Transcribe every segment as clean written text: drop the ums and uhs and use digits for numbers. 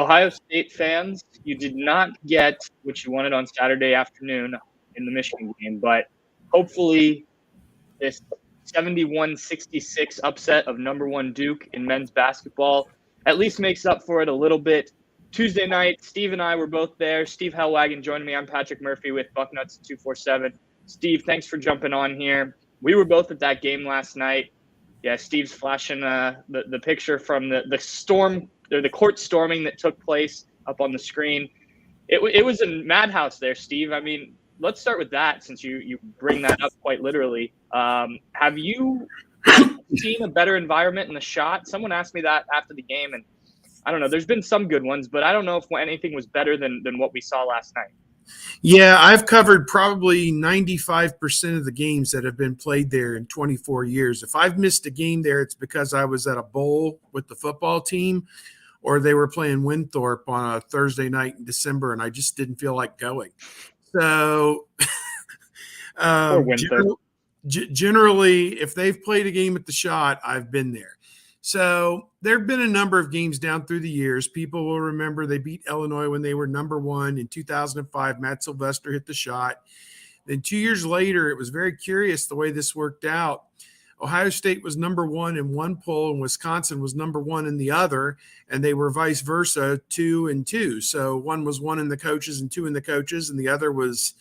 Ohio State fans, you did not get what you wanted on Saturday afternoon in the Michigan game, but hopefully this 71-66 upset of number one Duke in men's basketball at least makes up for it a little bit. Tuesday night, Steve and I were both there. Steve Hellwagon joined me. I'm Patrick Murphy with Bucknuts 247. Steve, thanks for jumping on here. We were both at that game last night. Yeah, Steve's flashing the picture from the storm or the court storming that took place up on the screen. It was a madhouse there, Steve. I mean, let's start with that since you bring that up quite literally. Have you seen a better environment in the shot? Someone asked me that after the game, and I don't know. There's been some good ones, but I don't know if anything was better than what we saw last night. Yeah, I've covered probably 95% of the games that have been played there in 24 years. If I've missed a game there, it's because I was at a bowl with the football team or they were playing Winthrop on a Thursday night in December, and I just didn't feel like going. So generally, if they've played a game at the Shot, I've been there. So there have been a number of games down through the years. People will remember they beat Illinois when they were number one in 2005. Matt Sylvester hit the Shot. Then 2 years later, it was very curious the way this worked out. Ohio State was number one in one poll and Wisconsin was number one in the other, and they were vice versa, 2-2. So one was one in the coaches and two in the coaches, and the other was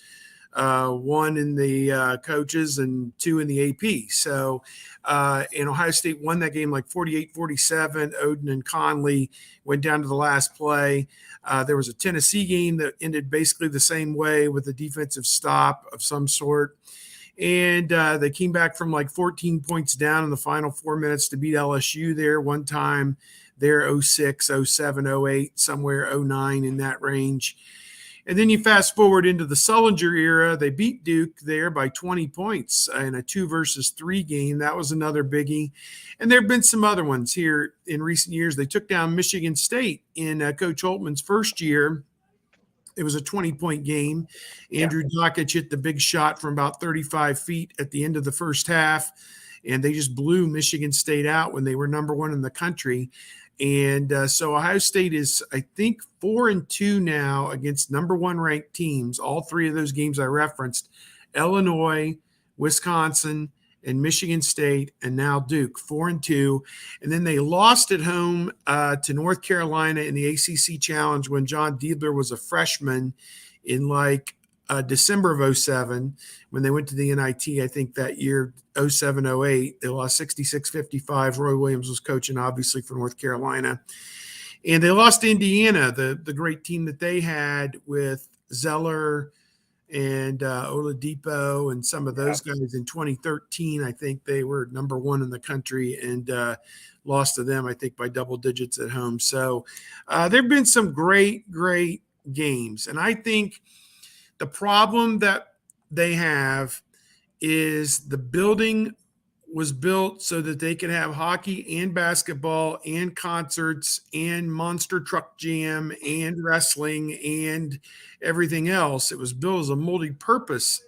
one in the coaches and two in the AP. So and Ohio State won that game like 48-47. Oden and Conley went down to the last play. There was a Tennessee game that ended basically the same way with a defensive stop of some sort. And they came back from like 14 points down in the final 4 minutes to beat LSU there one time. There 06, 07, 08, somewhere 09 in that range. And then you fast forward into the Sullinger era. They beat Duke there by 20 points in a 2-3 game. That was another biggie. And there have been some other ones here in recent years. They took down Michigan State in Coach Holtman's first year. It was a 20-point game. Andrew Dockich hit the big shot from about 35 feet at the end of the first half, and they just blew Michigan State out when they were number one in the country. And so Ohio State is, I think, 4-2 now against number one ranked teams. All three of those games I referenced: Illinois, Wisconsin, and Michigan State, and now Duke, 4-2. And then they lost at home to North Carolina in the ACC Challenge when John Diebler was a freshman in like December of 07 when they went to the NIT, I think that year, 07-08. They lost 66-55. Roy Williams was coaching, obviously, for North Carolina. And they lost to Indiana, the great team that they had with Zeller and Oladipo and some of those guys in 2013. I think they were number one in the country and lost to them, I think, by double digits at home. So there have been some great games. And I think the problem that they have is the building was built so that they could have hockey and basketball and concerts and monster truck jam and wrestling and everything else. It was built as a multi-purpose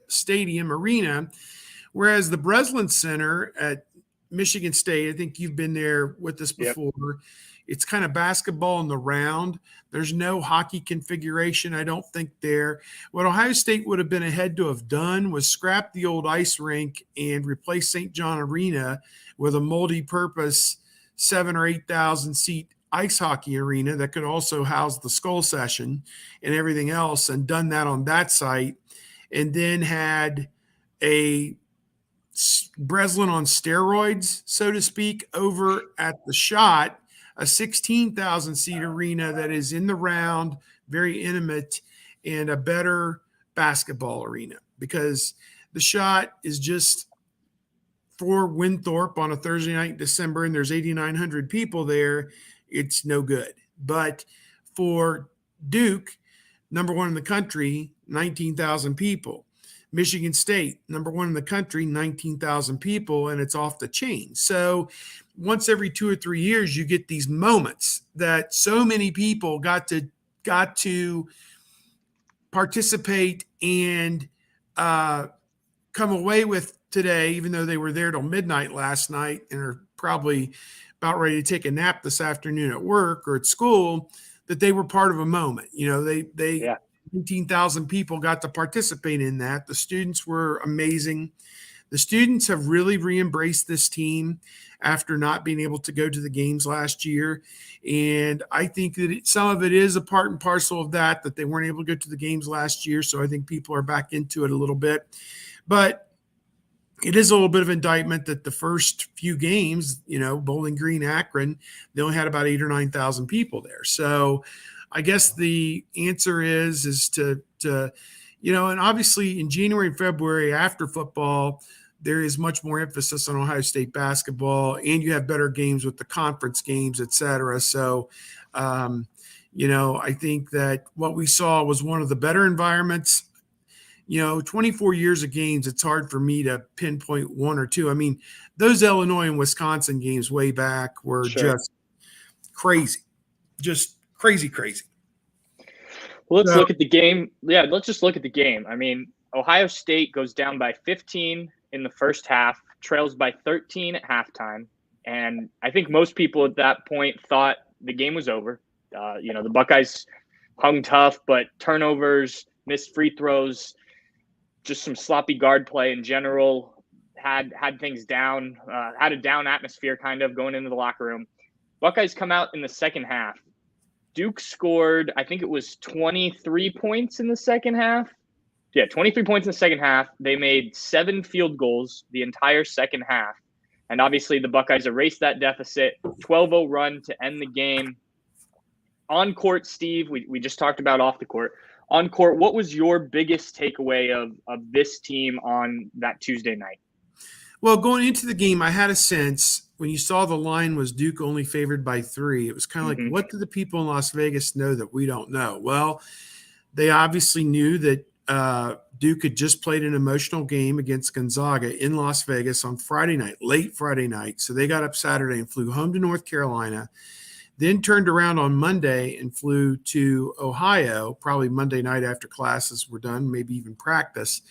stadium arena, whereas the Breslin Center at Michigan State, I think you've been there with us before. Yep. It's kind of basketball in the round. There's no hockey configuration, I don't think, there. What Ohio State would have been ahead to have done was scrap the old ice rink and replace St. John Arena with a multi-purpose 7,000 or 8,000 seat ice hockey arena that could also house the Skull Session and everything else, and done that on that site, and then had a Breslin on steroids, so to speak, over at the Shot, a 16,000 seat arena that is in the round, very intimate, and a better basketball arena, because the Shot is just for Winthrop on a Thursday night in December and there's 8,900 people there. It's no good. But for Duke, number one in the country, 19,000 people. Michigan State, number one in the country, 19,000 people, and it's off the chain. So once every 2 or 3 years, you get these moments that so many people got to participate and come away with today, even though they were there till midnight last night and are probably about ready to take a nap this afternoon at work or at school, that they were part of a moment. They 18,000 people got to participate in that. The students were amazing. The students have really re-embraced this team after not being able to go to the games last year. And I think that some of it is a part and parcel of that they weren't able to go to the games last year. So I think people are back into it a little bit. But it is a little bit of indictment that the first few games, Bowling Green, Akron, they only had about 8,000 or 9,000 people there. So I guess the answer is to and obviously in January and February after football, there is much more emphasis on Ohio State basketball, and you have better games with the conference games, et cetera. So, I think that what we saw was one of the better environments. 24 years of games, it's hard for me to pinpoint one or two. I mean, those Illinois and Wisconsin games way back were just crazy, just crazy. Well, let's look at the game. Yeah, let's just look at the game. I mean, Ohio State goes down by 15 in the first half, trails by 13 at halftime. And I think most people at that point thought the game was over. The Buckeyes hung tough, but turnovers, missed free throws, just some sloppy guard play in general, had things down, had a down atmosphere kind of going into the locker room. Buckeyes come out in the second half. Duke scored, I think it was 23 points in the second half. Yeah, 23 points in the second half. They made 7 field goals the entire second half. And obviously the Buckeyes erased that deficit, 12-0 run to end the game. On court, Steve, we just talked about off the court. On court, what was your biggest takeaway of this team on that Tuesday night? Well, going into the game, I had a sense when you saw the line was Duke only favored by 3, it was kind of like, what do the people in Las Vegas know that we don't know? Well, they obviously knew that Duke had just played an emotional game against Gonzaga in Las Vegas on Friday night, late Friday night. So they got up Saturday and flew home to North Carolina, then turned around on Monday and flew to Ohio, probably Monday night after classes were done, maybe even practice,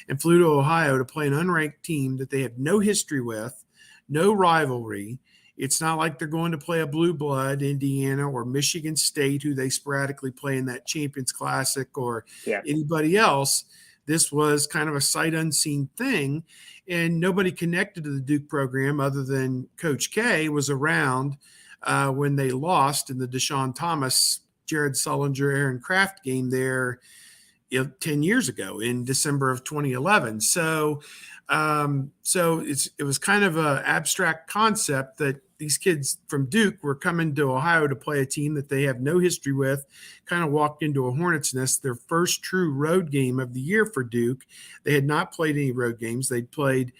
and flew to Ohio to play an unranked team that they have no history with, no rivalry. It's not like they're going to play a blue blood, Indiana or Michigan State, who they sporadically play in that Champions Classic, or anybody else. This was kind of a sight unseen thing, and nobody connected to the Duke program other than Coach K was around when they lost in the Deshaun Thomas, Jared Sullinger, Aaron Kraft game there 10 years ago in December of 2011. So it was kind of an abstract concept that these kids from Duke were coming to Ohio to play a team that they have no history with, kind of walked into a hornet's nest, their first true road game of the year for Duke. They had not played any road games. They'd played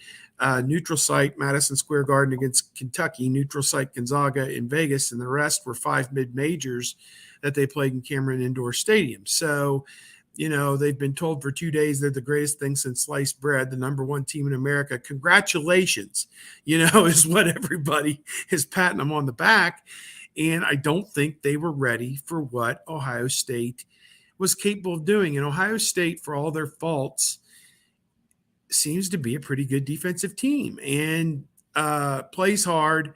neutral site Madison Square Garden against Kentucky, neutral site Gonzaga in Vegas, and the rest were 5 mid-majors that they played in Cameron Indoor Stadium. So, they've been told for 2 days they're the greatest thing since sliced bread, the number 1 team in America. Congratulations, is what everybody is patting them on the back. And I don't think they were ready for what Ohio State was capable of doing. And Ohio State, for all their faults, seems to be a pretty good defensive team and plays hard,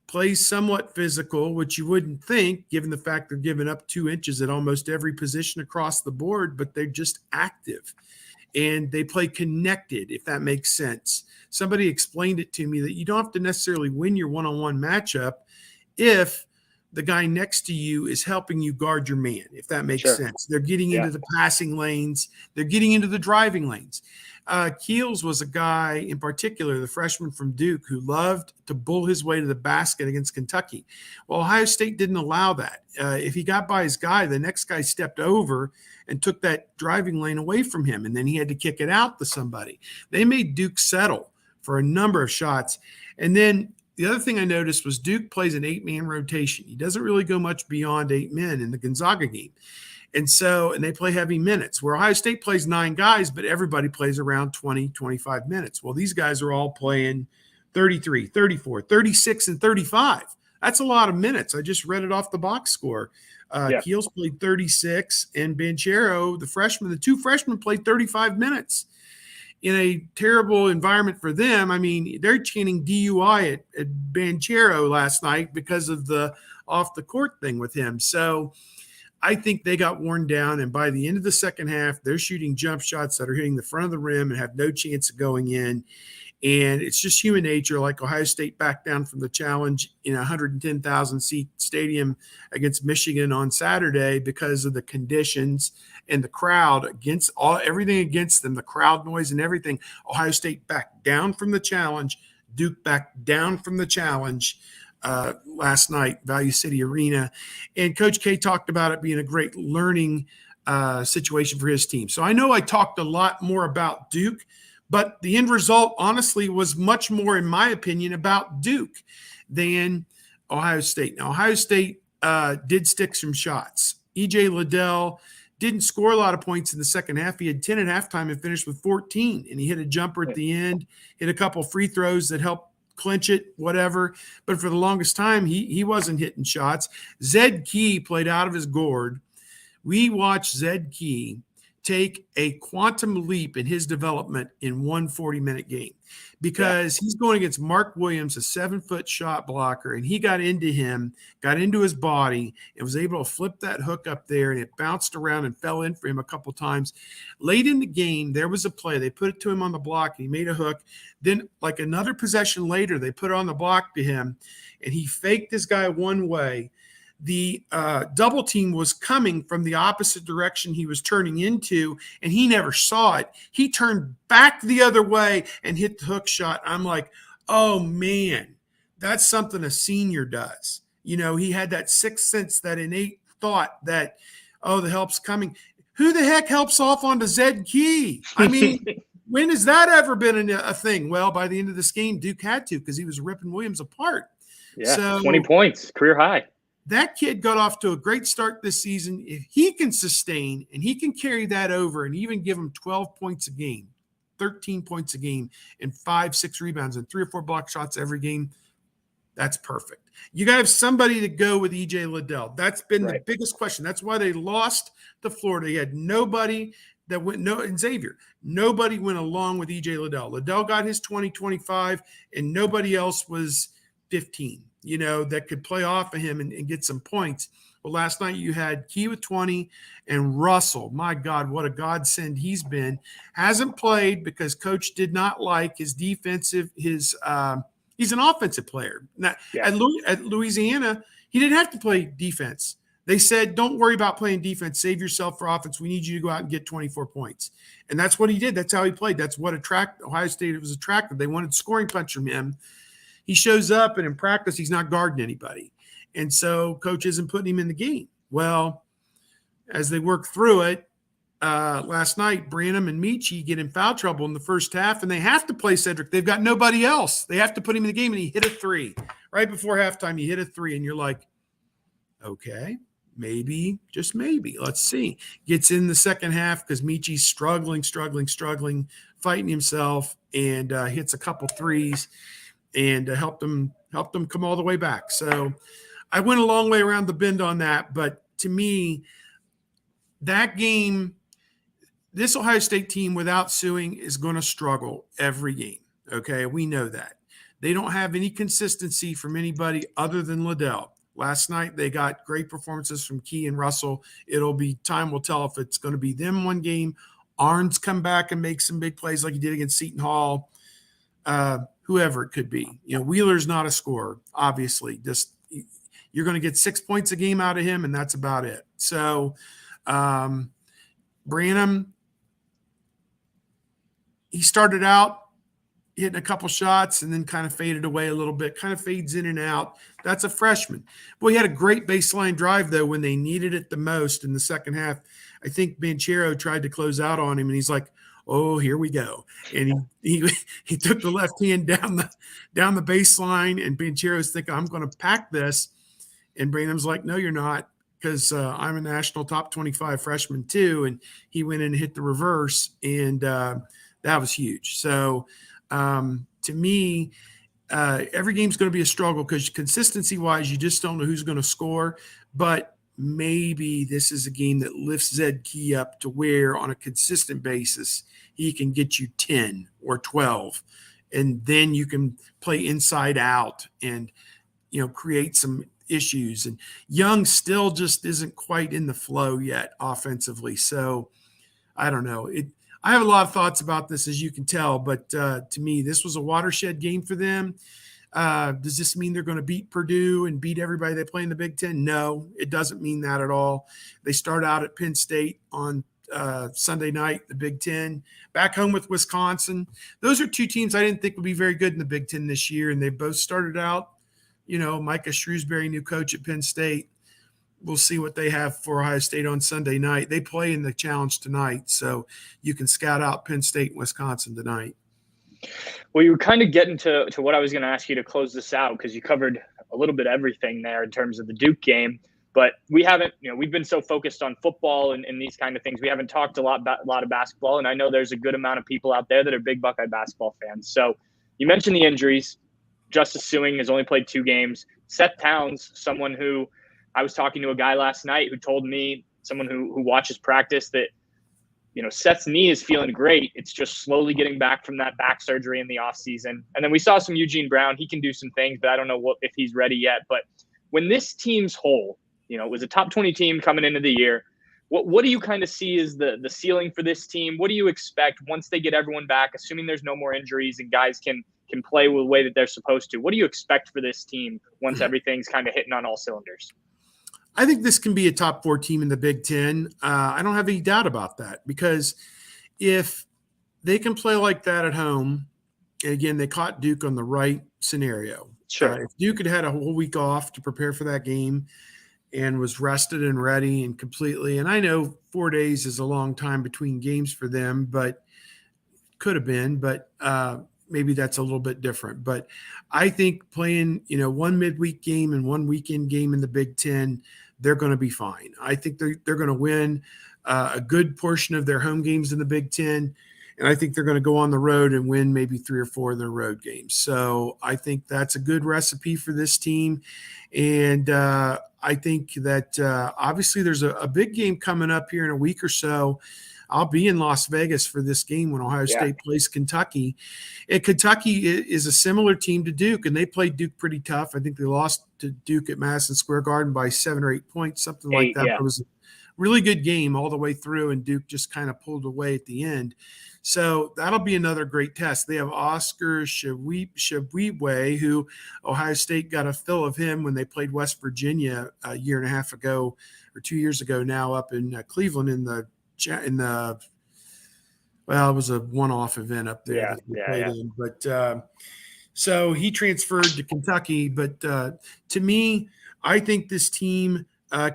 plays somewhat physical, which you wouldn't think given the fact they're giving up 2 inches at almost every position across the board, but they're just active and they play connected, if that makes sense. Somebody explained it to me that you don't have to necessarily win your one-on-one matchup if the guy next to you is helping you guard your man, if that makes sense. They're getting into the passing lanes. They're getting into the driving lanes. Keels was a guy in particular, the freshman from Duke, who loved to bull his way to the basket against Kentucky. Well, Ohio State didn't allow that. If he got by his guy, the next guy stepped over and took that driving lane away from him, and then he had to kick it out to somebody. They made Duke settle for a number of shots. And then the other thing I noticed was Duke plays an 8-man rotation. He doesn't really go much beyond 8 men in the Gonzaga game. And they play heavy minutes, where Ohio State plays 9 guys, but everybody plays around 20, 25 minutes. Well, these guys are all playing 33, 34, 36, and 35. That's a lot of minutes. I just read it off the box score. Keels played 36, and Banchero, the 2 freshmen played 35 minutes. in a terrible environment for them. I mean, they're chanting DUI at Banchero last night because of the off the court thing with him. So I think they got worn down. And by the end of the second half, they're shooting jump shots that are hitting the front of the rim and have no chance of going in. And it's just human nature, like Ohio State backed down from the challenge in a 110,000 seat stadium against Michigan on Saturday because of the conditions and the crowd against everything against them, the crowd noise and everything. Ohio State backed down from the challenge. Duke backed down from the challenge last night, Value City Arena. And Coach K talked about it being a great learning situation for his team. So I know I talked a lot more about Duke, but the end result, honestly, was much more, in my opinion, about Duke than Ohio State. Now, Ohio State did stick some shots. E.J. Liddell didn't score a lot of points in the second half. He had 10 at halftime and finished with 14, and he hit a jumper at the end, hit a couple free throws that helped clinch it, whatever. But for the longest time, he wasn't hitting shots. Zed Key played out of his gourd. We watched Zed Key take a quantum leap in his development in one 40-minute game because he's going against Mark Williams, a 7-foot shot blocker, and he got into him, got into his body, and was able to flip that hook up there, and it bounced around and fell in for him a couple times. Late in the game, there was a play. They put it to him on the block, and he made a hook. Then, like another possession later, they put it on the block to him, and he faked this guy one way. The double team was coming from the opposite direction he was turning into, and he never saw it. He turned back the other way and hit the hook shot. I'm like, oh, man, that's something a senior does. You know, he had that sixth sense, that innate thought that, oh, the help's coming. Who the heck helps off onto Zed Key? I mean, when has that ever been a thing? Well, by the end of this game, Duke had to because he was ripping Williams apart. Yeah, so, 20 points, career high. That kid got off to a great start this season. If he can sustain and he can carry that over and even give him 12 points a game, 13 points a game, and 5-6 rebounds and 3 or 4 block shots every game, that's perfect. You got to have somebody to go with E.J. Liddell. That's been the biggest question. That's why they lost to Florida. They had nobody that went, and Xavier, nobody went along with E.J. Liddell. Liddell got his 20, 25, and nobody else was 15. You know, that could play off of him and get some points. Well, last night you had Key with 20 and Russell. My God, what a godsend he's been. Hasn't played because coach did not like his defensive, he's an offensive player. Now, at Louisiana, he didn't have to play defense. They said, don't worry about playing defense. Save yourself for offense. We need you to go out and get 24 points. And that's what he did. That's how he played. That's what Ohio State was attractive. They wanted scoring punch from him. He shows up, and in practice, he's not guarding anybody. And so coach isn't putting him in the game. Well, as they work through it, last night, Branham and Michi get in foul trouble in the first half, and they have to play Cedric. They've got nobody else. They have to put him in the game, and he hit a 3. Right before halftime, he hit a 3, and you're like, okay, maybe, just maybe. Let's see. Gets in the second half because Michi's struggling, fighting himself, and hits a couple threes. And helped them come all the way back. So I went a long way around the bend on that. But to me, that game, this Ohio State team without Suing is going to struggle every game. Okay, we know that. They don't have any consistency from anybody other than Liddell. Last night, they got great performances from Key and Russell. Time will tell if it's going to be them one game. Arns come back and make some big plays like he did against Seton Hall. Whoever it could be. You know, Wheeler's not a scorer, obviously. Just you're going to get 6 points a game out of him, and that's about it. So Branham, he started out hitting a couple shots and then kind of faded away a little bit, kind of fades in and out. That's a freshman. Boy, he had a great baseline drive, though, when they needed it the most in the second half. I think Banchero tried to close out on him, and he's like, oh, here we go. And he took the left hand down the baseline, and Banchero's thinking, I'm going to pack this. And Branham's like, no, you're not, because I'm a national top 25 freshman too. And he went in and hit the reverse, and that was huge. So to me, every game's going to be a struggle because consistency-wise, you just don't know who's going to score. But maybe this is a game that lifts Zed Key up to where on a consistent basis he can get you 10 or 12. And then you can play inside out and, create some issues. And Young still just isn't quite in the flow yet offensively. So I don't know. I have a lot of thoughts about this, as you can tell, but to me, this was a watershed game for them. Does this mean they're going to beat Purdue and beat everybody they play in the Big Ten? No, it doesn't mean that at all. They start out at Penn State on Sunday night, the Big Ten, back home with Wisconsin. Those are two teams I didn't think would be very good in the Big Ten this year, and they both started out, Micah Shrewsbury, new coach at Penn State. We'll see what they have for Ohio State on Sunday night. They play in the challenge tonight, so you can scout out Penn State and Wisconsin tonight. Well, you were kind of getting to what I was going to ask you to close this out, because you covered a little bit of everything there in terms of the Duke game. But we haven't, we've been so focused on football and these kind of things. We haven't talked a lot of basketball. And I know there's a good amount of people out there that are big Buckeye basketball fans. So you mentioned the injuries. Justice Suing has only played 2 games. Seth Towns, someone who I was talking to a guy last night who told me, someone who watches practice, that, Seth's knee is feeling great. It's just slowly getting back from that back surgery in the offseason. And then we saw some Eugene Brown. He can do some things, but I don't know if he's ready yet. But when this team's whole, it was a top 20 team coming into the year, what do you kind of see as the ceiling for this team? What do you expect once they get everyone back, assuming there's no more injuries and guys can play with the way that they're supposed to? What do you expect for this team once everything's kind of hitting on all cylinders? I think this can be a top 4 team in the Big Ten. I don't have any doubt about that, because if they can play like that at home, and again, they caught Duke on the right scenario. Sure. If Duke had a whole week off to prepare for that game and was rested and ready and completely, and I know 4 days is a long time between games for them, but could have been, but maybe that's a little bit different. But I think playing, one midweek game and one weekend game in the Big Ten, they're going to be fine. I think they're going to win a good portion of their home games in the Big Ten, and I think they're going to go on the road and win maybe 3 or 4 of their road games. So I think that's a good recipe for this team. And I think that obviously there's a big game coming up here in a week or so. I'll be in Las Vegas for this game when Ohio State plays Kentucky. And Kentucky is a similar team to Duke, and they played Duke pretty tough. I think they lost to Duke at Madison Square Garden by 7 or 8 points, something like that. Yeah. It was a really good game all the way through, and Duke just kind of pulled away at the end. So that'll be another great test. They have Oscar Tshiebwe, who Ohio State got a fill of him when they played West Virginia a year and a half ago, or 2 years ago now, up in Cleveland it was a one-off event up there that we played in. But so he transferred to Kentucky. But to me, I think this team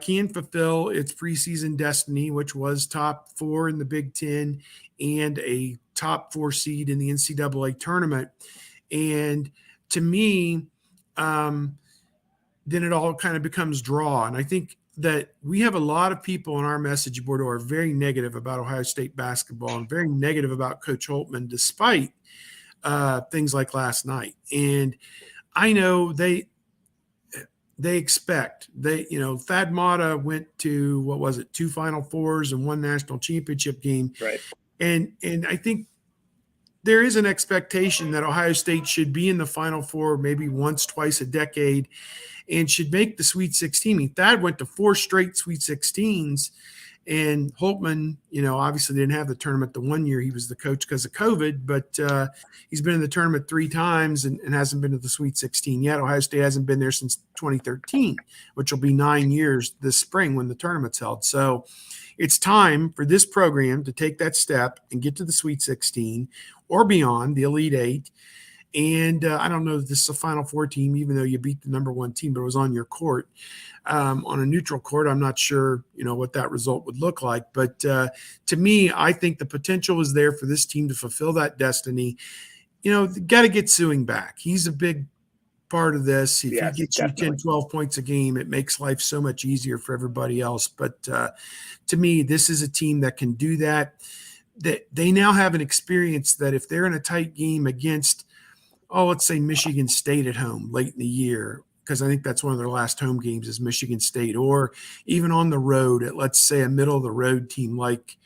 can fulfill its preseason destiny, which was top 4 in the Big Ten and a top 4 seed in the NCAA tournament. And to me, then it all kind of becomes draw. And I think that we have a lot of people on our message board who are very negative about Ohio State basketball and very negative about Coach Holtman, despite things like last night. And I know they expect Thad Matta went to 2 Final Fours and 1 national championship game. Right. And I think there is an expectation that Ohio State should be in the Final Four maybe once, twice a decade, and should make the Sweet 16. I mean, Thad went to 4 straight Sweet 16s, and Holtman, obviously didn't have the tournament the one year he was the coach because of COVID, but he's been in the tournament 3 times and hasn't been to the Sweet 16 yet. Ohio State hasn't been there since 2013, which will be 9 years this spring when the tournament's held. So it's time for this program to take that step and get to the Sweet 16 or beyond, the Elite 8. And I don't know if this is a Final Four team, even though you beat the number 1 team, but it was on your court. On a neutral court, I'm not sure, what that result would look like. But to me, I think the potential is there for this team to fulfill that destiny. Got to get Suing back. He's a big part of this. If he gets you 10, 12 points a game, it makes life so much easier for everybody else. But to me, this is a team that can do that. That they now have an experience that if they're in a tight game against, let's say Michigan State at home late in the year, because I think that's one of their last home games is Michigan State, or even on the road at, let's say, a middle of the road team like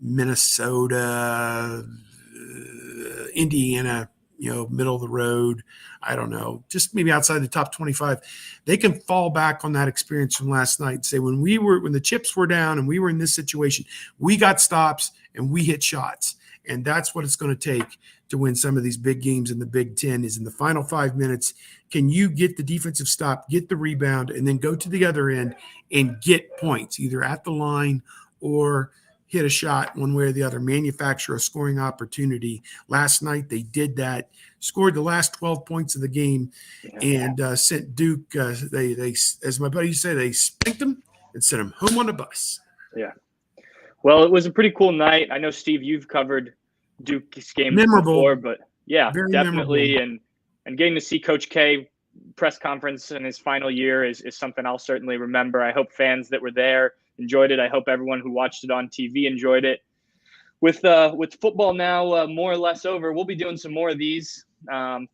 Minnesota, Indiana, middle of the road. I don't know, just maybe outside the top 25. They can fall back on that experience from last night and say, when the chips were down and we were in this situation, we got stops and we hit shots. And that's what it's going to take to win some of these big games in the Big Ten, is in the final 5 minutes. Can you get the defensive stop, get the rebound, and then go to the other end and get points, either at the line or hit a shot one way or the other, manufacture a scoring opportunity. Last night they did that, scored the last 12 points of the game, and sent Duke, they as my buddy used to say, they spanked them and sent them home on the bus. Yeah. Well, it was a pretty cool night. I know, Steve, you've covered Duke's game before, but yeah, very definitely. Memorable. And getting to see Coach K press conference in his final year is something I'll certainly remember. I hope fans that were there enjoyed it. I hope everyone who watched it on TV enjoyed it. With football now more or less over, we'll be doing some more of these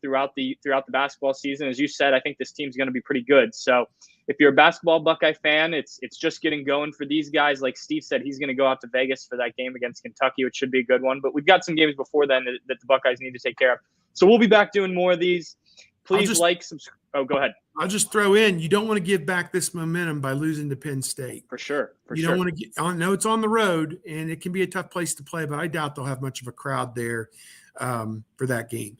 throughout the basketball season. As you said, I think this team's going to be pretty good. So if you're a basketball Buckeye fan, it's just getting going for these guys. Like Steve said, he's going to go out to Vegas for that game against Kentucky, which should be a good one. But we've got some games before then that the Buckeyes need to take care of. So we'll be back doing more of these. Please subscribe. Oh, go ahead. I'll just throw in, you don't want to give back this momentum by losing to Penn State. For sure. You don't want to get on. No, it's on the road, and it can be a tough place to play, but I doubt they'll have much of a crowd there for that game.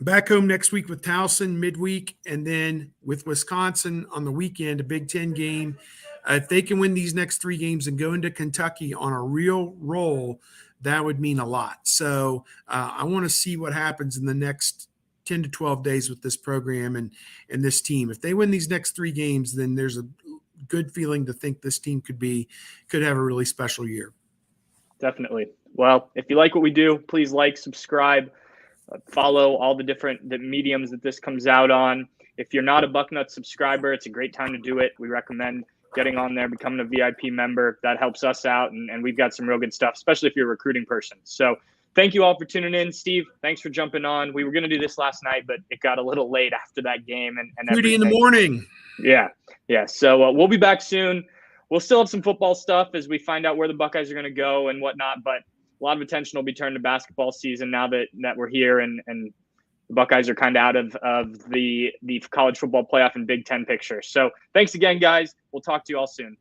Back home next week with Towson midweek, and then with Wisconsin on the weekend, a Big Ten game. If they can win these next 3 games and go into Kentucky on a real roll, that would mean a lot. So I want to see what happens in the next 10 to 12 days with this program and this team. If they win these next 3 games, then there's a good feeling to think this team could have a really special year. Definitely. Well, if you like what we do, please like, subscribe, follow all the mediums that this comes out on. If you're not a Bucknut subscriber, it's a great time to do it. We recommend getting on there, becoming a VIP member. That helps us out, and we've got some real good stuff, especially if you're a recruiting person. So thank you all for tuning in. Steve, thanks for jumping on. We were going to do this last night, but it got a little late after that game. And 2:30 in the morning. Yeah. So we'll be back soon. We'll still have some football stuff as we find out where the Buckeyes are going to go and whatnot, but a lot of attention will be turned to basketball season now that we're here and the Buckeyes are kind of out of the college football playoff and Big Ten picture. So thanks again, guys. We'll talk to you all soon.